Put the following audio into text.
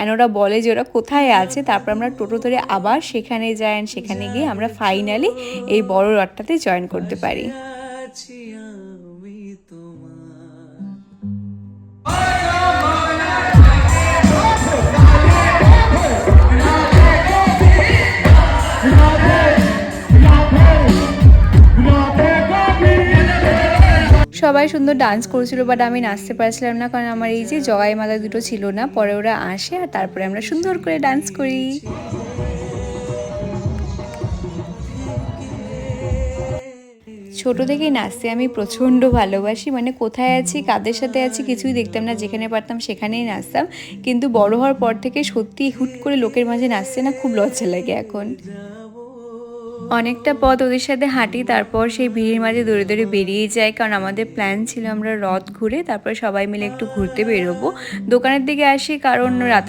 And ওরা বলে যে ওরা কোথায় আছে। তারপর আমরা টোটো ধরে আবার সেখানে যাই, অ্যান্ড সেখানে গিয়ে আমরা ফাইনালি এই বড় রথটাতে জয়েন করতে পারি। সবাই সুন্দর ডান্স করছিল, বাট আমি নাচতে পারছিলাম না, কারণ আমার এই যে জগাই মালা দুটো ছিল না। পরে ওরা আসে আর তারপরে আমরা সুন্দর করে ডান্স করি। ছোট থেকেই নাচতে আমি প্রচণ্ড ভালোবাসি, মানে কোথায় আছি কাদের সাথে আছি কিছুই দেখতাম না, যেখানে পারতাম সেখানেই নাচতাম। কিন্তু বড় হওয়ার পর থেকে সত্যি হুট করে লোকের মাঝে নাচতে না খুব লজ্জা লাগে এখন। অনেকটা পথ ওদের সাথে হাঁটি, তারপর সেই ভিড়ের মাঝে দৌড়ে দৌড়ে বেরিয়ে যাই, কারণ আমাদের প্ল্যান ছিল আমরা রথ ঘুরে তারপর সবাই মিলে একটু ঘুরতে বেরোবো। দোকানের দিকে আসি কারণ রাত